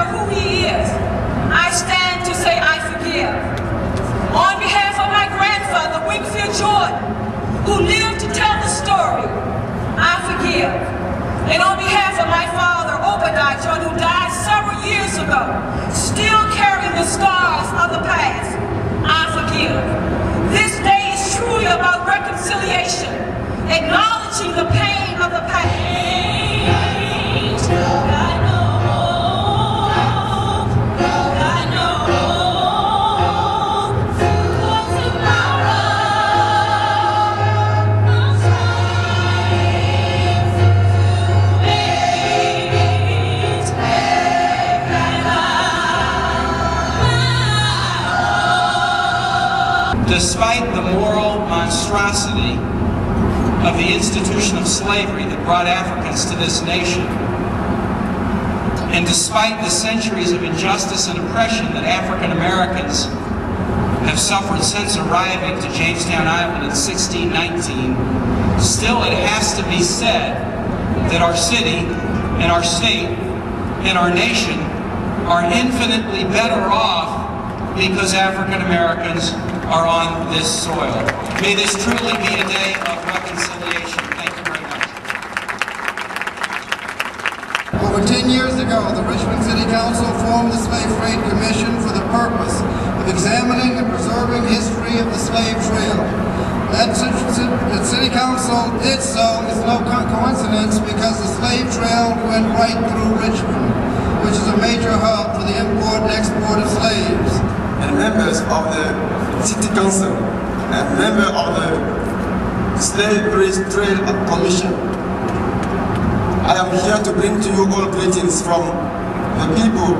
matter who he is, I stand to say I forgive. On behalf of my grandfather, Winfield Jordan, who lived to tell the story, I forgive. And on behalf of my father, Obadiah Jordan, who died several years ago, still carrying the scars of the past, I forgive. This day is truly about reconciliation, acknowledging the pain of the past. Despite the moral monstrosity of the institution of slavery that brought Africans to this nation, and despite the centuries of injustice and oppression that African Americans have suffered since arriving to Jamestown Island in 1619, still it has to be said that our city and our state and our nation are infinitely better off because African Americans are on this soil. May this truly be a day of reconciliation. Thank you very much. Over 10 years ago, the Richmond City Council formed the Slave Trade Commission for the purpose of examining and preserving history of the slave trail. That City Council did so is no coincidence because the slave trail went right through Richmond, which is a major hub for the import and export of slaves. And members of the City Council and member of the Slave Trade Commission, I am here to bring to you all greetings from the people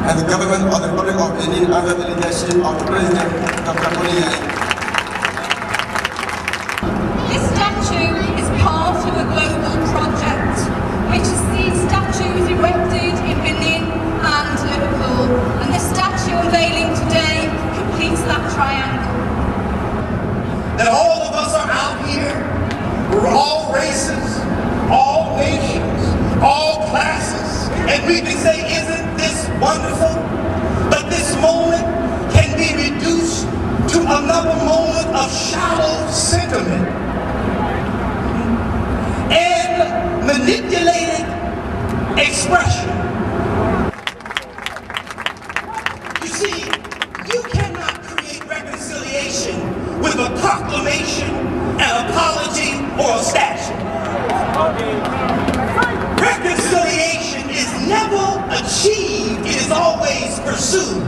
and the government of the Republic of Benin under the leadership of the President Dr. Boniai. This statue is part of a global project which has seen statues erected in Benin and Liverpool, and this statue unveiling today completes that triangle. That all of us are out here, we're all races, all nations, all classes, and we can say, isn't this wonderful? But this moment can be reduced to another moment of shallow sentiment and manipulated expression. You see, you cannot create reconciliation with a proclamation, an apology, or a statue. Reconciliation is never achieved, it is always pursued.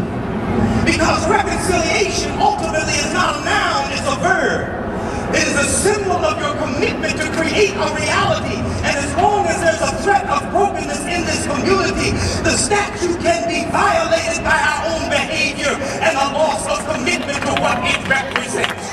Because reconciliation ultimately is not a noun, it's a verb. It is a symbol of your commitment to create a reality. And as long as there's a threat of brokenness in this community, the statue can be violated by our own behavior and a loss of commitment to what it represents.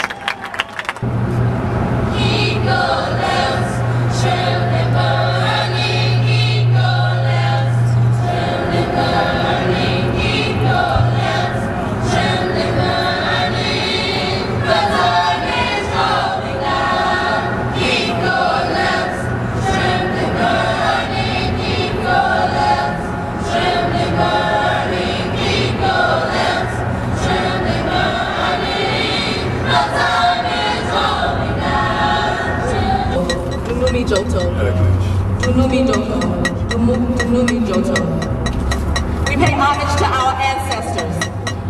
We pay homage to our ancestors,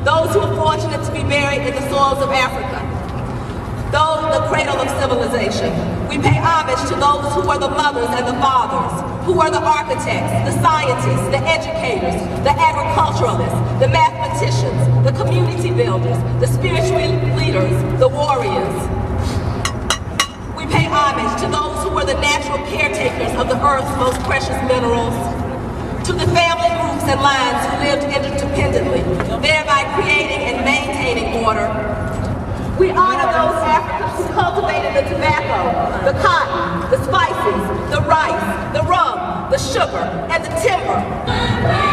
those who are fortunate to be buried in the soils of Africa, those the cradle of civilization. We pay homage to those who were the mothers and the fathers, who were the architects, the scientists, the educators, the agriculturalists, the mathematicians, the community builders, the spiritual leaders, the warriors. We pay homage to those who were the natural caretakers of the earth's most precious minerals, to the family groups and lines who lived interdependently, thereby creating and maintaining order. We honor those Africans who cultivated the tobacco, the cotton, the spices, the rice, the rum, the sugar, and the timber.